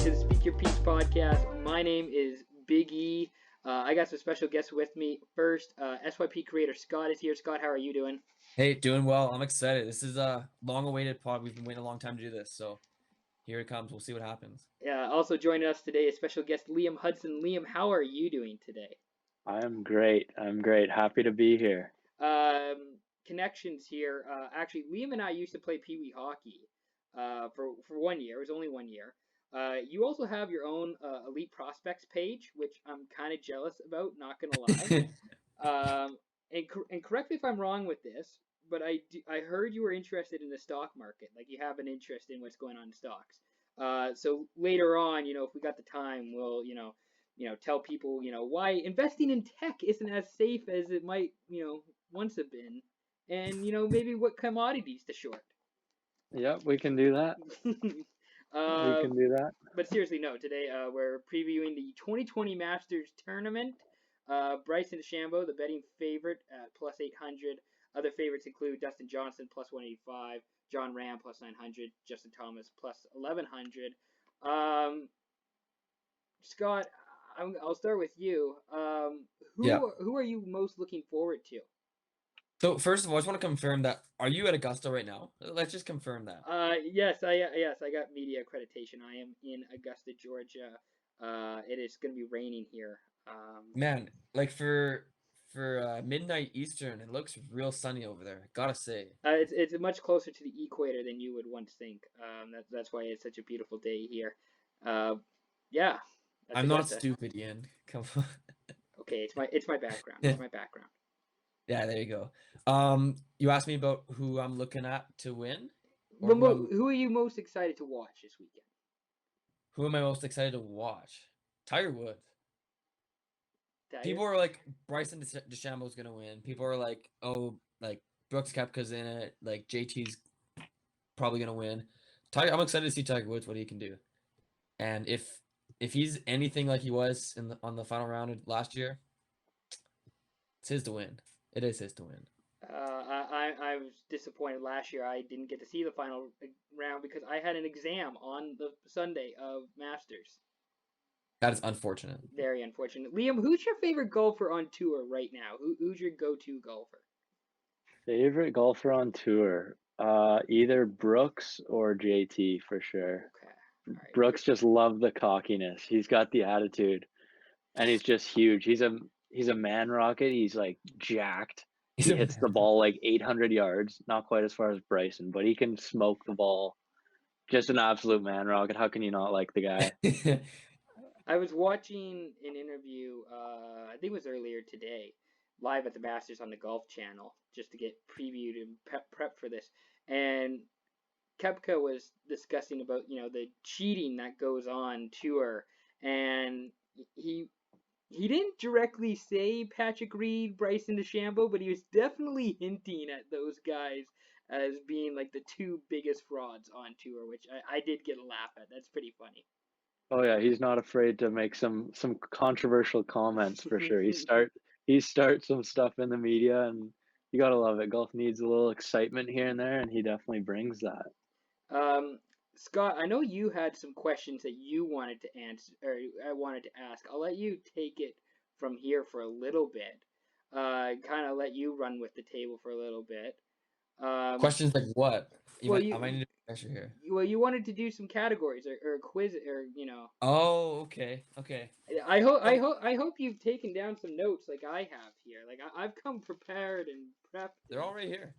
to the Speak Your Piece podcast. My name is Big E. I got some special guests with me. First, SYP creator Scott is here. Scott, how are you doing? Hey, doing well. I'm excited. This is a long-awaited pod. We've been waiting a long time to do this, so here it comes. We'll see what happens. Also joining us today is special guest Liam Hudson. Liam, how are you doing today? I'm great. Happy to be here. Connections here. Actually, Liam and I used to play Pee Wee hockey for 1 year. It was only 1 year. You also have your own Elite Prospects page, which I'm kind of jealous about, not going to lie. And correct me if I'm wrong with this, but I heard you were interested in the stock market. Like you have an interest in what's going on in stocks. So later on, if we got the time, we'll, tell people, why investing in tech isn't as safe as it might, once have been. And, maybe what commodities to short. Yep, we can do that. But seriously, no. Today we're previewing the 2020 Masters Tournament. Bryson DeChambeau, the betting favorite at plus 800. Other favorites include Dustin Johnson plus 185, John Ram plus 900, Justin Thomas plus 1100. Scott, I'll start with you. Who are you most looking forward to? So first of all, I just want to confirm that. Are you at Augusta right now? Let's just confirm that. Yes, I got media accreditation. I am in Augusta, Georgia. It is going to be raining here. Man, like for midnight Eastern, it looks real sunny over there. Gotta say. It's much closer to the equator than you would once think. That's why it's such a beautiful day here. Yeah. I'm not stupid, Ian. Come on. Okay, it's my background. It's my background. Yeah, there you go. You asked me about who I'm looking at to win. Who are you most excited to watch this weekend? Who am I most excited to watch? Tiger Woods. People are like, Bryson DeChambeau is gonna win. People are like, oh, like Brooks Koepka's in it. Like JT's probably gonna win. I'm excited to see Tiger Woods, what he can do, and if he's anything like he was on the final round of last year, it's his to win. It is his to win. I was disappointed last year. I didn't get to see the final round because I had an exam on the Sunday of Masters. That is unfortunate. Very unfortunate. Liam, who's your favorite golfer on tour right now? Who's your go-to golfer? Favorite golfer on tour? Either Brooks or JT for sure. Okay. Right. Brooks just loved the cockiness. He's got the attitude, and he's just huge. He's a man rocket. He's like jacked. He hits the ball like 800 yards, not quite as far as Bryson, but he can smoke the ball. Just an absolute man rocket. How can you not like the guy? I was watching an interview, I think it was earlier today, live at the Masters on the Golf Channel, just to get previewed and prep for this. And Koepka was discussing about, the cheating that goes on tour. And he didn't directly say Patrick Reed, Bryson DeChambeau, but he was definitely hinting at those guys as being like the two biggest frauds on tour, which I did get a laugh at. That's pretty funny. Oh yeah, he's not afraid to make some controversial comments for sure. He starts some stuff in the media, and you gotta love it. Golf needs a little excitement here and there, and he definitely brings that. Scott, I know you had some questions that you wanted to answer, or I wanted to ask. I'll let you take it from here for a little bit. Kind of let you run with the table for a little bit. Questions like what? I might need to pressure here. Well, you wanted to do some categories or a quiz or Oh, okay. I hope you've taken down some notes like I have here. Like I've come prepared and prepped. They're all right here.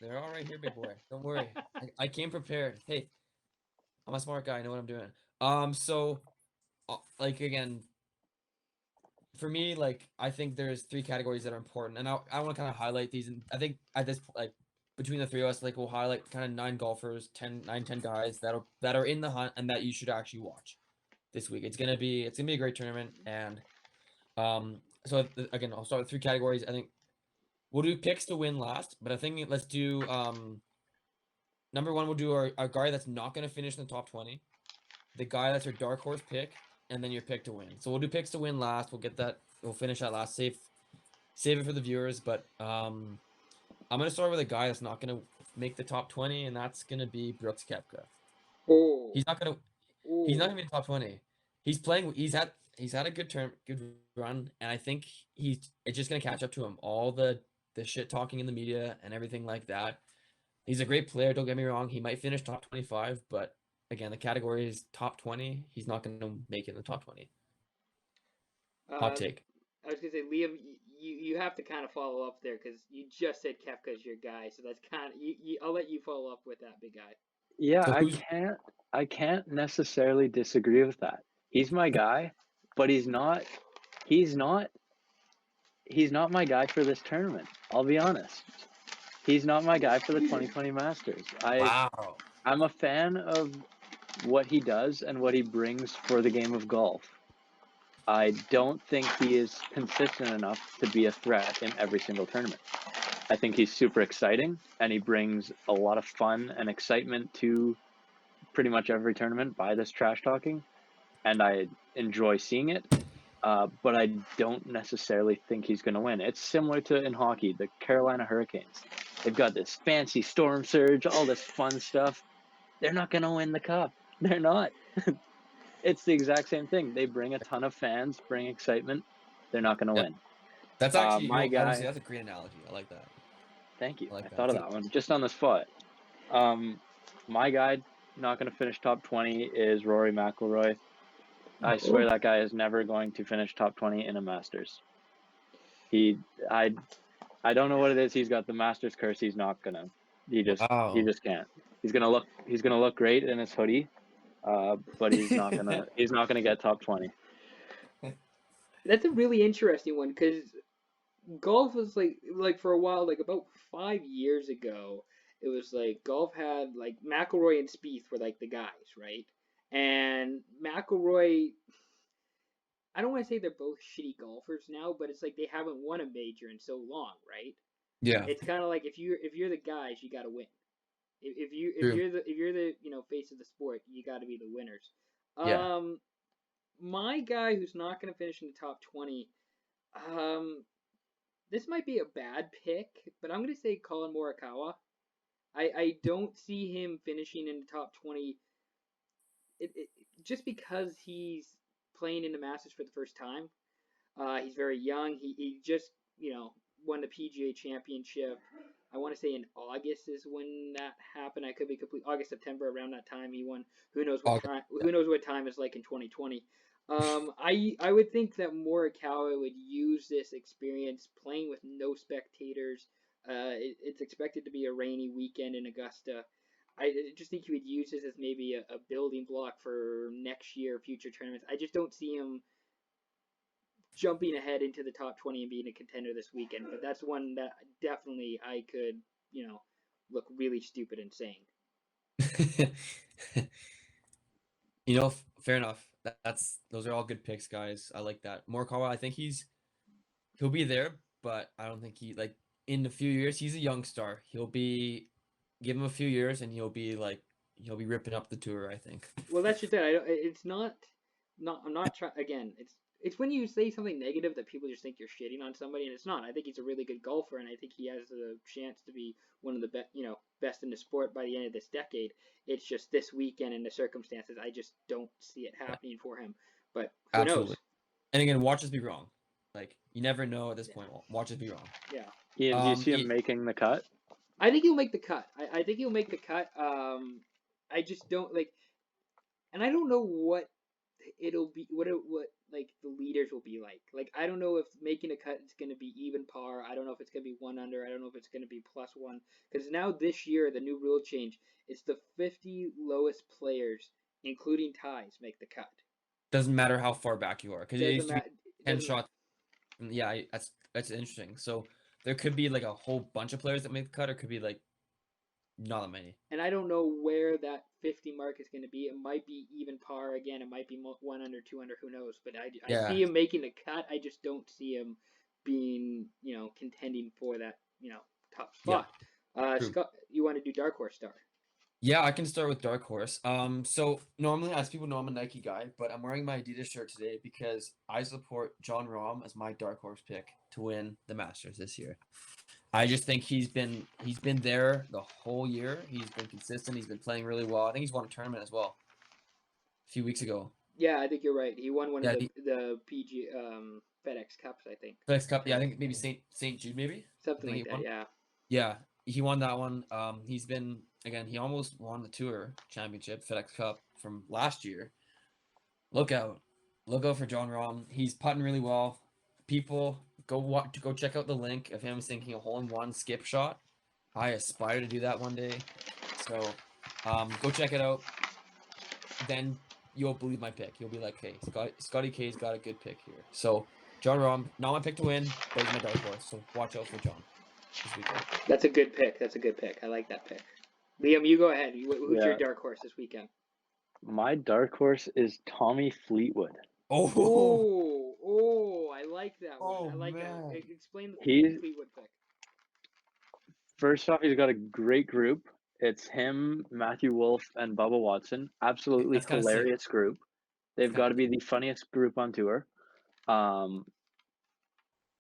Big boy. Don't worry. I came prepared. Hey, I'm a smart guy. I know what I'm doing. So, like again, for me, like I think there's 3 categories that are important, and I want to kind of highlight these. And I think at this between the 3 of us, like we'll highlight kind of 9 golfers, 10 guys that are in the hunt and that you should actually watch this week. It's gonna be a great tournament, and so again, I'll start with 3 categories. I think we'll do picks to win last, but I think let's do number 1. We'll do our guy that's not gonna finish in the top 20, the guy that's your dark horse pick, and then your pick to win. So we'll do picks to win last. We'll finish that last. Save it for the viewers, but I'm going to start with a guy that's not going to make the top 20, and that's going to be Brooks Koepka. Oh. He's not going to He's not Ooh. even top 20. He's playing. He's had a good run, and I think it's just gonna catch up to him. All the shit talking in the media and everything like that. He's a great player. Don't get me wrong. He might finish top 25, but again, the category is top 20. He's not gonna make it in the top 20. Hot Uh, take. I was gonna say, Liam, you have to kind of follow up there because you just said Kefka's your guy, so that's kind of I'll let you follow up with that, big guy. Yeah, So who's I can't necessarily disagree with that. He's my guy, but he's not he's not my guy for this tournament. I'll be honest. He's not my guy for the 2020 Masters. wow? I'm a fan of what he does and what he brings for the game of golf. I don't think he is consistent enough to be a threat in every single tournament. I think he's super exciting and he brings a lot of fun and excitement to pretty much every tournament by this trash talking, and I enjoy seeing it. But I don't necessarily think he's going to win. It's similar to in hockey, the Carolina Hurricanes. They've got this fancy storm surge, all this fun stuff. They're not going to win the cup. They're not. It's the exact same thing. They bring a ton of fans, bring excitement. They're not going to Yep. win. That's actually, My honestly, guy, that's a great analogy. I like that. thank you. I I like that. thought of that one just on the spot. My guy, not going to finish top 20 is Rory McIlroy. I swear that guy is never going to finish top 20 in a Masters. He, I, I don't know what it is. He's got the Masters curse. He's not gonna. He Wow. just can't. He's gonna look great in his hoodie, but he's not gonna get top 20. That's a really interesting one because golf was like for a while, like about 5 years ago, it was like golf had like McIlroy and Spieth were like the guys, right? And McIlroy, I don't want to say they're both shitty golfers now, but it's like they haven't won a major in so long, right? Yeah. It's kind of like if you're the guys, you got to win. If you if True. you're the if you're the face of the sport, you got to be the winners. Yeah. My guy who's not going to finish in the top 20, this might be a bad pick, but I'm going to say Colin Morikawa. I don't see him finishing in the top 20 just because he's playing in the Masters for the first time. He's very young. He just, won the PGA Championship. I want to say in August is when that happened. I could be complete August, September, around that time he won. Who knows what Okay. time? Who knows what time is like in 2020? I would think that Morikawa would use this experience playing with no spectators. It's expected to be a rainy weekend in Augusta. I just think he would use this as maybe a building block for next year, future tournaments. I just don't see him jumping ahead into the top 20 and being a contender this weekend. But that's one that definitely I could, look really stupid in saying. Fair enough. Those are all good picks, guys. I like that. Morikawa, I think he'll be there, but I don't think in a few years, he's a young star. Give him a few years and he'll be ripping up the tour, I think. Well, that's just it. It's not. I'm not trying. Again, it's when you say something negative that people just think you're shitting on somebody, and it's not. I think he's a really good golfer, and I think he has a chance to be one of the best in the sport by the end of this decade. It's just this weekend and the circumstances, I just don't see it happening for him. But who Absolutely. knows? And again, watch us be wrong. You never know at this point. Watch us be wrong. Yeah. Ian, do you see him making the cut? I think he'll make the cut. I think he'll make the cut. I just don't and I don't know what it'll be. What the leaders will be like. I don't know if making a cut is going to be even par. I don't know if it's going to be 1 under. I don't know if it's going to be +1. Because now this year the new rule change. It's the 50 lowest players, including ties, make the cut. Doesn't matter how far back you are, because it used to be 10 shots. Matter. Yeah, that's interesting. So there could be a whole bunch of players that make the cut, or could be not that many. And I don't know where that 50 mark is going to be. It might be even par again. It might be 1 under, 2 under. Who knows? But I see him making the cut. I just don't see him being, contending for that, top spot. Yeah, Scott, you want to do Dark Horse Star? Yeah, I can start with Dark Horse. So normally, as people know, I'm a Nike guy, but I'm wearing my Adidas shirt today because I support Jon Rahm as my Dark Horse pick to win the Masters this year. I just think he's been there the whole year. He's been consistent. He's been playing really well. I think he's won a tournament as well. few weeks ago. Yeah, I think you're right. He won one Yeah, of the PG FedEx Cups, I think. FedEx Cup. Yeah, I think maybe Saint Jude, maybe. Something I think like he that. won. Yeah. Yeah, he won that one. He's been again. He almost won the Tour Championship FedEx Cup from last year. Look out, look out for John Rahm. He's putting really well. People go check out the link of him sinking a hole-in-one skip shot. I aspire to do that one day. So, go check it out. Then you'll believe my pick. You'll be like, hey, Scotty K's got a good pick here. So, John Rahm, not my pick to win, but he's my dark horse. So watch out for John this weekend. That's a good pick. That's a good pick. I like that pick. Liam, you go ahead. Who's your Yeah. dark horse this weekend? My dark horse is Tommy Fleetwood. Oh, I like that one. Oh, I like man. that. Explain the He's- Fleetwood pick. First off, he's got a great group. It's him, Matthew Wolff, and Bubba Watson. Absolutely That's kinda sick. hilarious group. They've That's got kinda to be the funniest group on tour.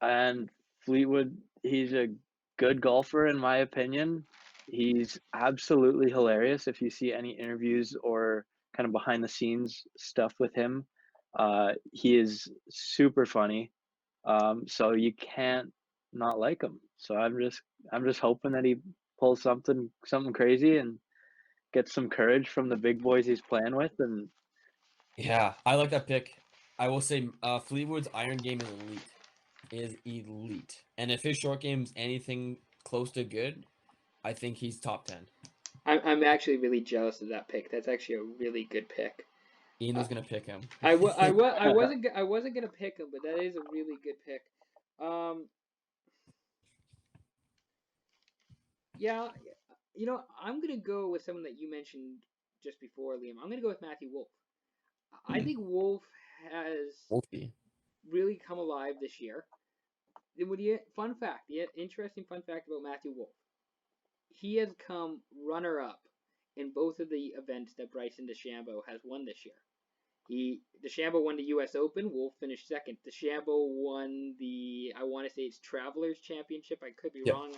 And Fleetwood, he's a good golfer in my opinion. He's absolutely hilarious. If you see any interviews or kind of behind the scenes stuff with him, he is super funny. So you can't not like him. So I'm just hoping that he pulls something crazy and gets some courage from the big boys he's playing with. And Yeah, I like that pick. I will say Fleetwood's iron game is elite. And if his short game's anything close to good, I think he's top 10. I'm actually really jealous of that pick. That's actually a really good pick. Ian was gonna pick him. I wasn't gonna pick him, but that is a really good pick. Yeah, I'm gonna go with someone that you mentioned just before, Liam. I'm gonna go with Matthew Wolff. I think Wolff has Wolfie. really come alive this year. Interesting fun fact about Matthew Wolff. He has come runner-up in both of the events that Bryson DeChambeau has won this year. DeChambeau won the U.S. Open. Wolff finished second. DeChambeau won I want to say it's Travelers Championship. I could be wrong.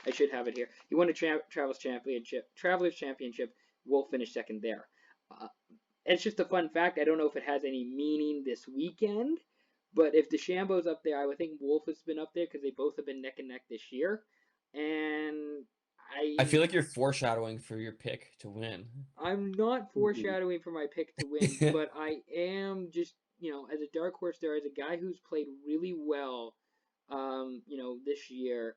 I should have it here. He won the Travelers Championship. Wolff finished second there. It's just a fun fact. I don't know if it has any meaning this weekend, but if DeChambeau's up there, I would think Wolff has been up there because they both have been neck and neck this year. And I feel like you're foreshadowing for your pick to win. I'm not foreshadowing for my pick to win, but I am just, as a dark horse there, as a guy who's played really well, this year,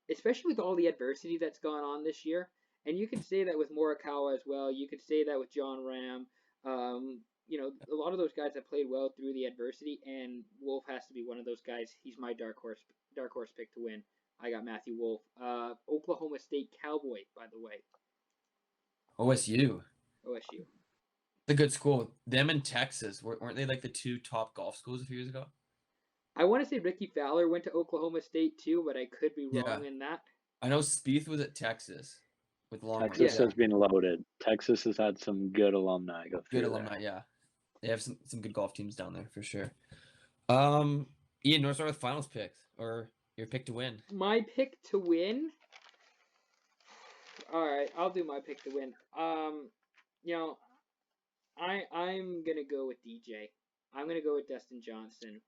especially with all the adversity that's gone on this year. And you could say that with Morikawa as well. You could say that with John Ram. A lot of those guys have played well through the adversity, and Wolff has to be one of those guys. He's my dark horse pick to win. I got Matthew Wolff. Oklahoma State Cowboy, by the way. OSU. OSU. The good school. Them in Texas. Weren't they like the two top golf schools a few years ago? I want to say Ricky Fowler went to Oklahoma State too, but I could be wrong in that. I know Spieth was at Texas with long. Texas has been loaded. Texas has had some good alumni go through. Good alumni, yeah. They have some good golf teams down there for sure. Ian, you want to start with finals picks or your pick to win? My pick to win. All right, I'll do my pick to win. I'm gonna go with DJ. I'm gonna go with Dustin Johnson.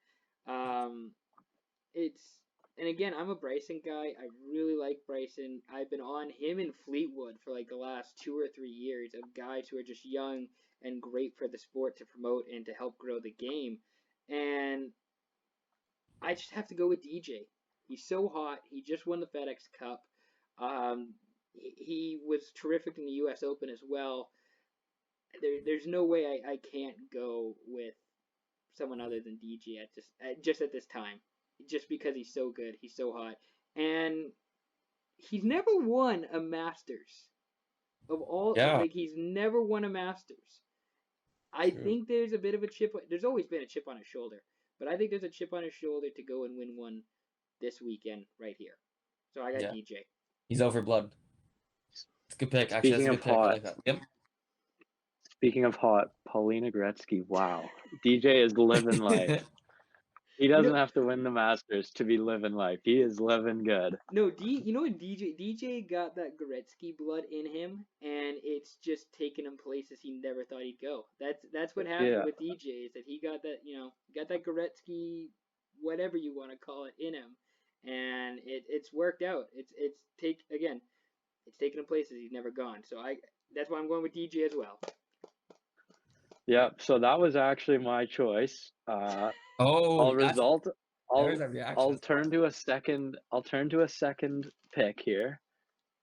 And again, I'm a Bryson guy. I really like Bryson. I've been on him and Fleetwood for like the last 2 or 3 years of guys who are just young and great for the sport to promote and to help grow the game. And I just have to go with DJ. He's so hot. He just won the FedEx Cup. He was terrific in the U.S. Open as well. There's no way I can't go with someone other than DJ just at this time, just because he's so good, he's so hot, and he's never won a Masters. Of all, like he's never won a Masters. I think there's a bit of a chip. There's always been a chip on his shoulder, but I think there's a chip on his shoulder to go and win one this weekend right here. So I got DJ. He's out for blood. It's a good pick. Actually, that's a good pick. I like that. Yep. Speaking of hot, Paulina Gretzky. Wow, DJ is living life. He doesn't have to win the Masters to be living life. He is living good. No, you know what DJ got that Gretzky blood in him, and it's just taking him places he never thought he'd go. That's what happened with DJ, is that he got that, got that Gretzky, whatever you want to call it, in him, and it's worked out. It's taking him places he's never gone. So that's why I'm going with DJ as well. Yeah, so that was actually my choice. I'll turn to a second. I'll turn to a second pick here,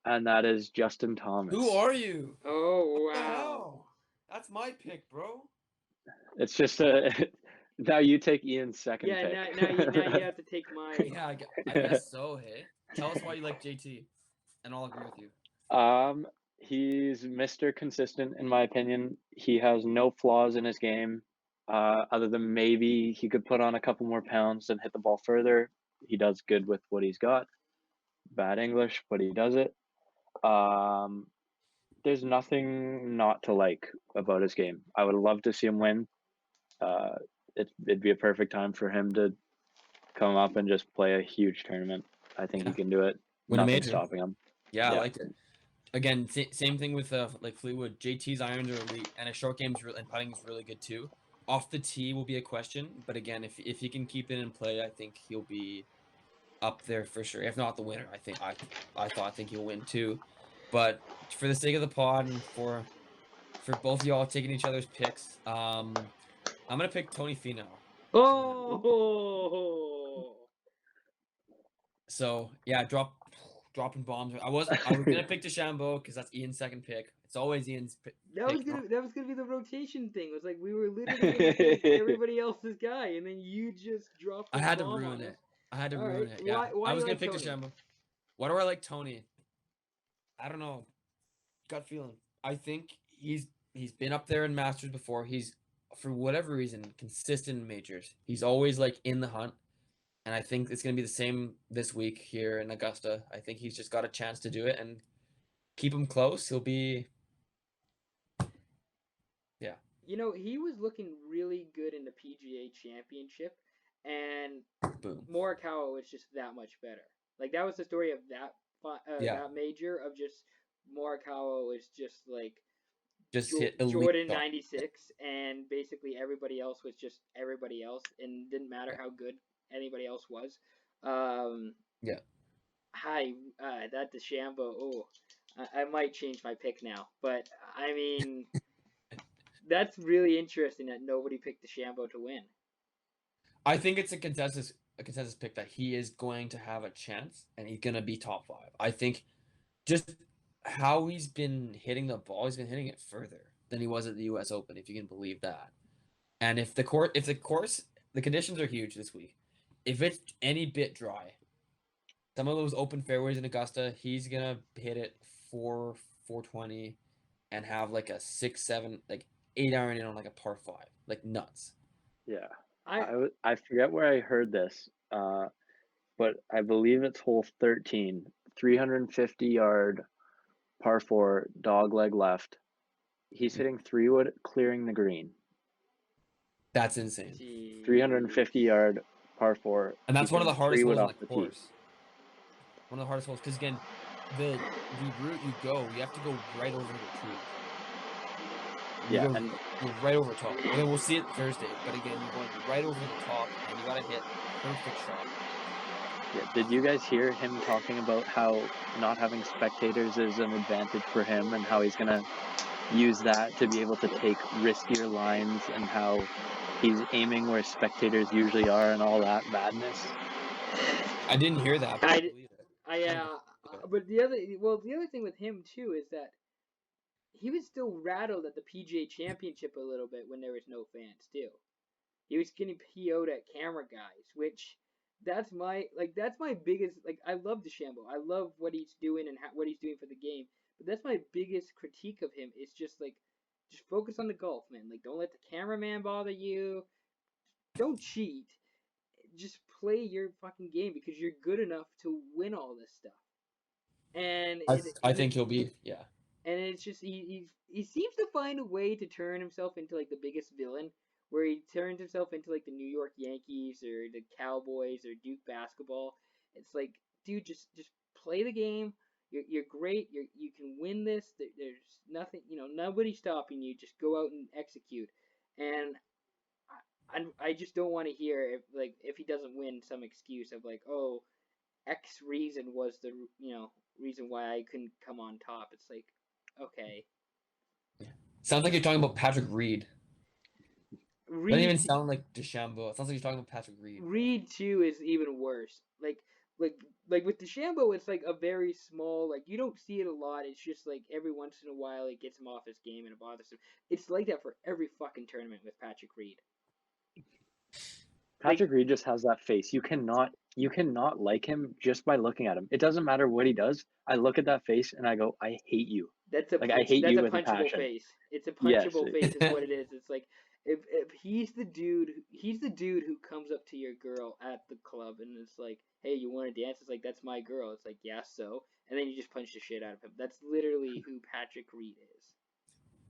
and that is Justin Thomas. Who are you? Oh, wow! What the hell? That's my pick, bro. It's just now you take Ian's second pick. Yeah, now you have to take mine. Yeah, I guess so. Hey, tell us why you like JT, and I'll agree with you. He's Mr. Consistent, in my opinion. He has no flaws in his game, other than maybe he could put on a couple more pounds and hit the ball further. He does good with what he's got. Bad English, but he does it. There's nothing not to like about his game. I would love to see him win. It'd be a perfect time for him to come up and just play a huge tournament. I think he can do it. Nothing's stopping him. Yeah, I liked it. Again, same thing with like Fleetwood. JT's irons are elite, and his short game's and putting is really good too. Off the tee will be a question, but again, if he can keep it in play, I think he'll be up there for sure. If not the winner, I think he'll win too. But for the sake of the pod and for both of y'all taking each other's picks, I'm gonna pick Tony Finau. Oh. So yeah, dropping bombs. I was gonna pick DeChambeau because that's Ian's second pick. It's always Ian's pick. That was gonna be the rotation thing. It was like we were literally gonna pick everybody else's guy, and then you just dropped. I had to ruin it. Yeah, why I was gonna like pick DeChambeau. Why do I like Tony? I don't know. Gut feeling. I think he's been up there in Masters before. He's, for whatever reason, consistent in majors. He's always like in the hunt. And I think it's going to be the same this week here in Augusta. I think he's just got a chance to do it and keep him close. He'll be... Yeah. He was looking really good in the PGA Championship, and boom, Morikawa was just that much better. Like, that was the story of that major, of just Morikawa was just like... hit Jordan 96, and basically everybody else was just everybody else, and didn't matter how good anybody else was. Yeah. That DeChambeau. Oh, I might change my pick now, but I mean, that's really interesting that nobody picked DeChambeau to win. I think it's a consensus pick that he is going to have a chance, and he's gonna be top 5. I think just how he's been hitting the ball, he's been hitting it further than he was at the U.S. Open, if you can believe that. And if the conditions are huge this week. If it's any bit dry, some of those open fairways in Augusta, he's gonna hit it 420 and have like a 6-7, like 8 iron in on like a par 5, like nuts. Yeah, I forget where I heard this, but I believe it's hole 13, 350-yard par 4, dog leg left. He's hitting 3-wood, clearing the green. That's insane. 350-yard par 4, and that's one of the hardest holes on the course. One of the hardest holes, because again, the route you go, you have to go right over the tree. And you're right over top. Again, we'll see it Thursday, but again, you're going right over the top, and you gotta hit perfect shot. Yeah, did you guys hear him talking about how not having spectators is an advantage for him, and how he's gonna use that to be able to take riskier lines, and how he's aiming where spectators usually are, and all that madness? I didn't hear that. But but the other thing with him too is that he was still rattled at the PGA Championship a little bit when there was no fans too. He was getting PO'd at camera guys, which that's my biggest, like, I love DeChambeau. I love what he's doing and what he's doing for the game. But that's my biggest critique of him, is just focus on the golf, man. like, don't let the cameraman bother you. Don't cheat. Just play your fucking game, because you're good enough to win all this stuff. And I think he'll be, yeah. And it's just he seems to find a way to turn himself into like the biggest villain, where he turns himself into like the New York Yankees or the Cowboys or Duke basketball. It's like, dude, just play the game. You're great. You can win this. There's nothing, nobody's stopping you. Just go out and execute. And I just don't want to hear if he doesn't win some excuse of like, oh, X reason was the reason why I couldn't come on top. It's like, okay. Sounds like you're talking about Patrick Reed. Reed Doesn't even sound like DeChambeau. It sounds like you're talking about Patrick Reed. Reed too is even worse. Like with DeChambeau, it's like a very small, like you don't see it a lot. It's just like every once in a while it gets him off his game and it bothers him. It's like that for every fucking tournament with Patrick Reed. Patrick Reed just has that face. You cannot like him just by looking at him. It doesn't matter what he does. I look at that face and I go, I hate you. That's a I hate you with a punchable passion. face. It's a punchable face is what it is. It's like if he's the dude who comes up to your girl at the club and it's like, hey, you want to dance? It's like, that's my girl. It's like, yeah, so, and then you just punch the shit out of him. That's literally who Patrick Reed is.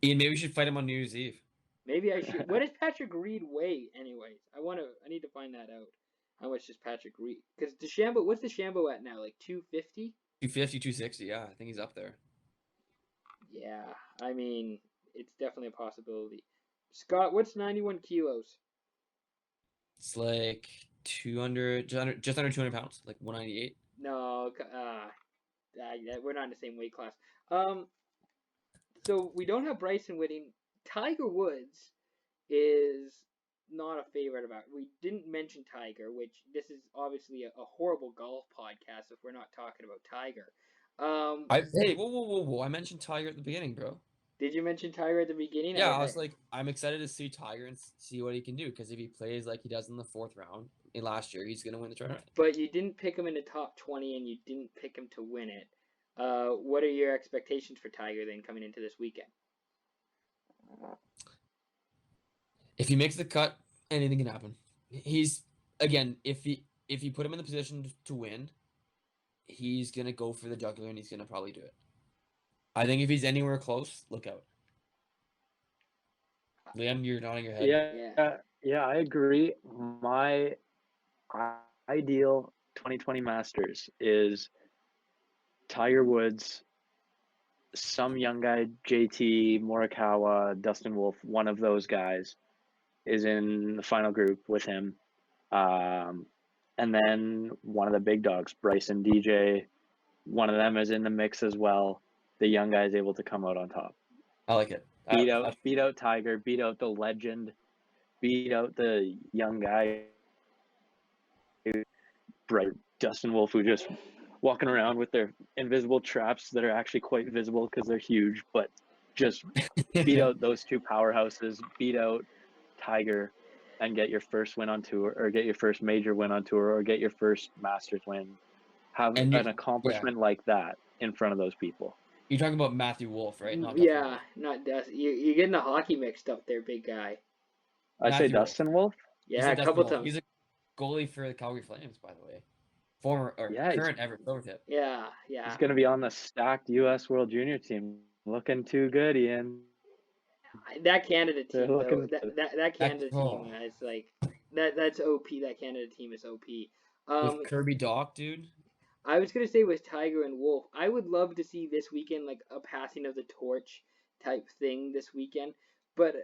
Ian, maybe we should fight him on New Year's Eve. Maybe I should. What does Patrick Reed weigh, anyways? I need to find that out. How much does Patrick Reed? Because DeChambeau, what's DeChambeau at now? Like 250? 250, 260. Yeah, I think he's up there. Yeah, I mean, it's definitely a possibility. Scott, what's 91 kilos? It's like 200, just under 200 pounds, like 198. No, we're not in the same weight class. So we don't have Bryson winning. Tiger Woods is not a favorite about. We didn't mention Tiger, which this is obviously a horrible golf podcast if we're not talking about Tiger. Hey, whoa! I mentioned Tiger at the beginning, bro. Did you mention Tiger at the beginning? Yeah, I was like, I'm excited to see Tiger and see what he can do, because if he plays like he does in the 4th round in last year, he's gonna win the tournament. But you didn't pick him in the top 20, and you didn't pick him to win it. What are your expectations for Tiger then coming into this weekend? If he makes the cut, anything can happen. He's, again, if you put him in the position to win, he's gonna go for the jugular and he's gonna probably do it. I think if he's anywhere close, look out. Liam, you're nodding your head. Yeah, I agree. My ideal 2020 Masters is Tiger Woods, some young guy, JT, Morikawa, Dustin Wolf, one of those guys is in the final group with him. And then one of the big dogs, Bryson, DJ, one of them is in the mix as well. The young guy is able to come out on top. I like it. Beat out Tiger, beat out the legend, beat out the young guy, Dustin Wolf, who just walking around with their invisible traps that are actually quite visible because they're huge, but just beat out those two powerhouses, beat out Tiger, and get your first win on tour, or get your first major win on tour, or get your first Masters win. Have an accomplishment like that in front of those people. You're talking about Matthew Wolff, right? Not Dustin. You're getting the hockey mixed up there, big guy. I say Dustin Wolf? Yeah, a couple times. He's a goalie for the Calgary Flames, by the way. Current Everett Silvertip. Yeah. He's going to be on the stacked U.S. World Junior team. Looking too good, Ian. That Canada team, though, that Canada team is like that's OP. That Canada team is OP. With Kirby Dach, dude. I was gonna say with Tiger and Wolf, I would love to see this weekend like a passing of the torch type thing this weekend, but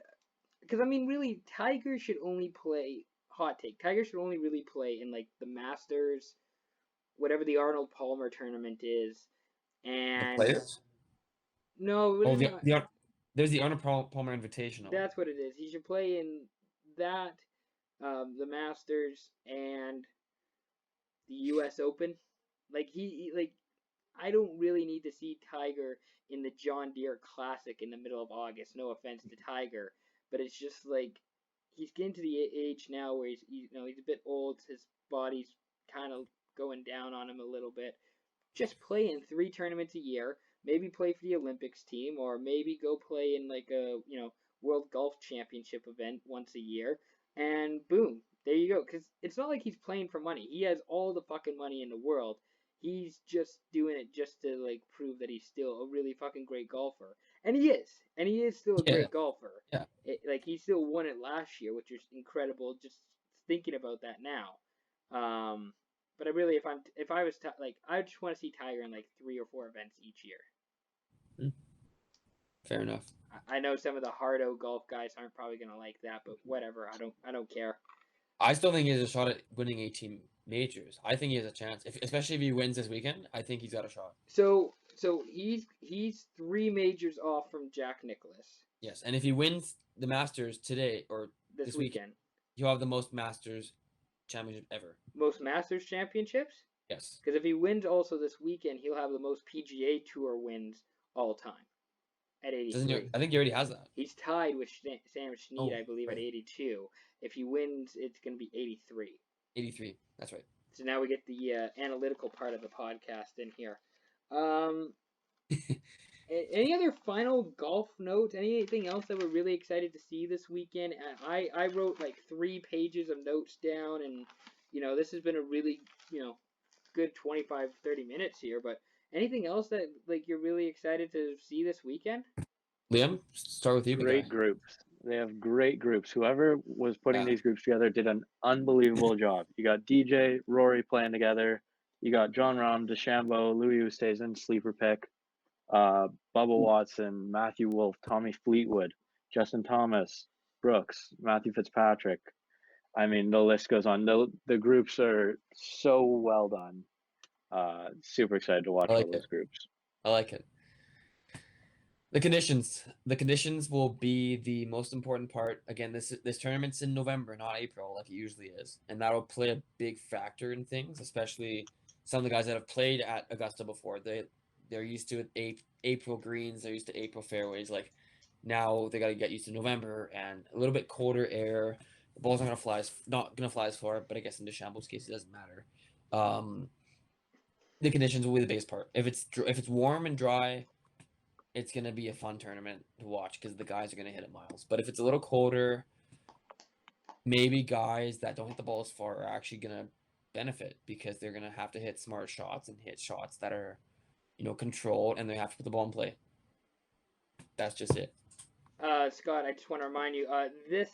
because I mean, really, Tiger should only play. Hot take: Tiger should only really play in like the Masters, whatever the Arnold Palmer tournament is, and the Players. No, really there's the Arnold Palmer Invitational. That's what it is. He should play in that, the Masters and the U.S. Open. Like I don't really need to see Tiger in the John Deere Classic in the middle of August. No offense to Tiger, but it's just like he's getting to the age now where he's a bit old. His body's kind of going down on him a little bit. Just play in 3 tournaments a year. Maybe play for the Olympics team, or maybe go play in like a World Golf Championship event once a year, and boom, there you go. Because it's not like he's playing for money. He has all the fucking money in the world. He's just doing it just to like prove that he's still a really fucking great golfer, and he is still a great golfer. Yeah. like he still won it last year, which is incredible. Just thinking about that now. But I really, if I was like, I just want to see Tiger in like 3 or 4 events each year. Fair enough. I know some of the hardo golf guys aren't probably gonna like that, but whatever. I don't care. I still think he has a shot at winning 18 majors. I think he has a chance, especially if he wins this weekend. I think he's got a shot. So he's 3 majors off from Jack Nicklaus. Yes, and if he wins the Masters today or this weekend, he'll have the most Masters championship ever. Most Masters championships? Yes. Because if he wins also this weekend, he'll have the most PGA Tour wins all time at 83. I think he already has that. He's tied with Sam Snead, I believe, at 82. If he wins, it's going to be 83. 83, that's right. So now we get the analytical part of the podcast in here. Any other final golf notes? Anything else that we're really excited to see this weekend? I wrote like 3 pages of notes down, and this has been a really good 25-30 minutes here. But anything else that like you're really excited to see this weekend? Liam, start with you. Great groups. They have great groups. Whoever was putting these groups together did an unbelievable job. You got DJ, Rory playing together. You got John Rahm, DeChambeau, Louis Oosthuizen, sleeper pick. Bubba Watson, Matthew Wolff, Tommy Fleetwood, Justin Thomas, Brooks, Matthew Fitzpatrick. I mean, the list goes on. The groups are so well done. Super excited to watch all those groups. I like it. The conditions will be the most important part. Again, this tournament's in November, not April, like it usually is, and that'll play a big factor in things, especially some of the guys that have played at Augusta before. They're used to April greens. They're used to April fairways. Like now they got to get used to November and a little bit colder air. The ball's not gonna fly as far, but I guess in DeChambeau's case it doesn't matter. The conditions will be the biggest part. If it's warm and dry, it's gonna be a fun tournament to watch because the guys are gonna hit it miles. But if it's a little colder, maybe guys that don't hit the ball as far are actually gonna benefit because they're gonna have to hit smart shots and hit shots that are controlled, and they have to put the ball in play. That's just it. Scott, I just want to remind you, this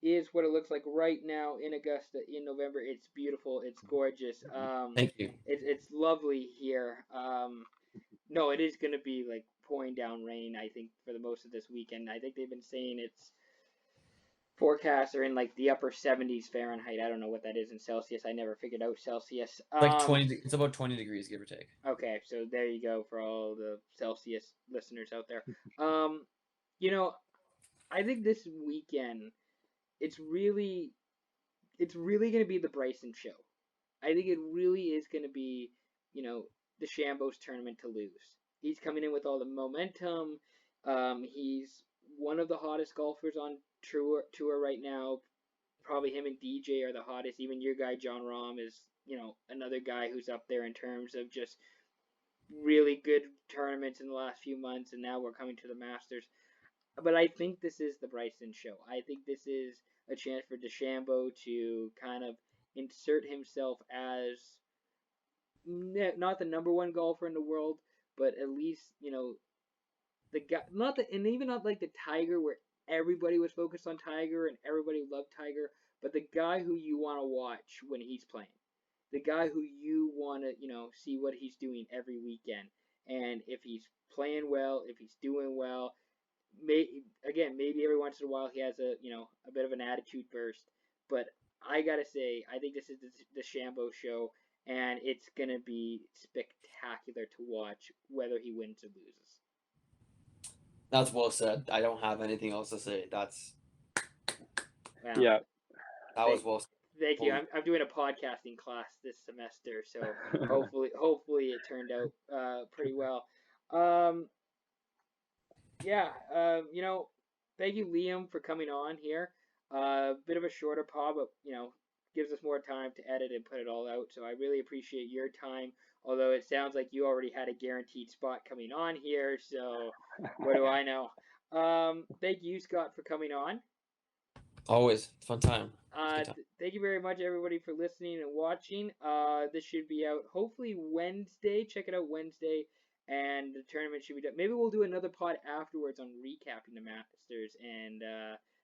is what it looks like right now in Augusta in November. It's beautiful. It's gorgeous. Thank you. It's lovely here. No, it is going to be like pouring down rain, I think, for the most of this weekend. I think they've been saying it's forecasts are in like the upper 70s Fahrenheit. I don't know what that is in Celsius. I never figured out Celsius. Like 20. It's about 20 degrees, give or take. Okay, so there you go for all the Celsius listeners out there. I think this weekend it's really going to be the Bryson show. I think it really is going to be DeChambeau's tournament to lose. He's coming in with all the momentum. He's one of the hottest golfers on tour right now. Probably him and DJ are the hottest. Even your guy John Rahm is, another guy who's up there in terms of just really good tournaments in the last few months, and now we're coming to the Masters. But I think this is the Bryson show. I think this is a chance for DeChambeau to kind of insert himself as not the number 1 golfer in the world, but at least, the guy, even not like the Tiger where everybody was focused on Tiger and everybody loved Tiger, but the guy who you want to watch when he's playing. The guy who you want to, see what he's doing every weekend. And if he's playing well, if he's doing well, maybe every once in a while he has a bit of an attitude burst. But I got to say, I think this is the DeChambeau show, and it's going to be spectacular to watch whether he wins or loses. That's well said. I don't have anything else to say. That's yeah. That was well said. Thank you. I'm doing a podcasting class this semester, so hopefully it turned out pretty well. Thank you, Liam, for coming on here. Bit of a shorter pod, but gives us more time to edit and put it all out. So I really appreciate your time. Although it sounds like you already had a guaranteed spot coming on here, so what do I know? Thank you, Scott, for coming on. Always fun time. Thank you very much, everybody, for listening and watching. This should be out hopefully Wednesday. Check it out Wednesday, and the tournament should be done. Maybe we'll do another pod afterwards on recapping the Masters and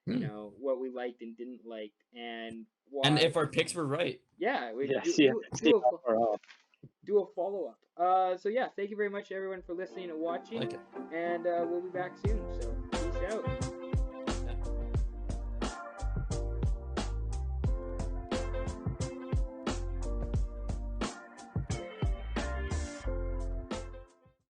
you know, what we liked and didn't like, and why. And if our picks were right. Yeah, we Yeah, do a follow up. So yeah, thank you very much everyone for listening and watching, Like it. and we'll be back soon. So.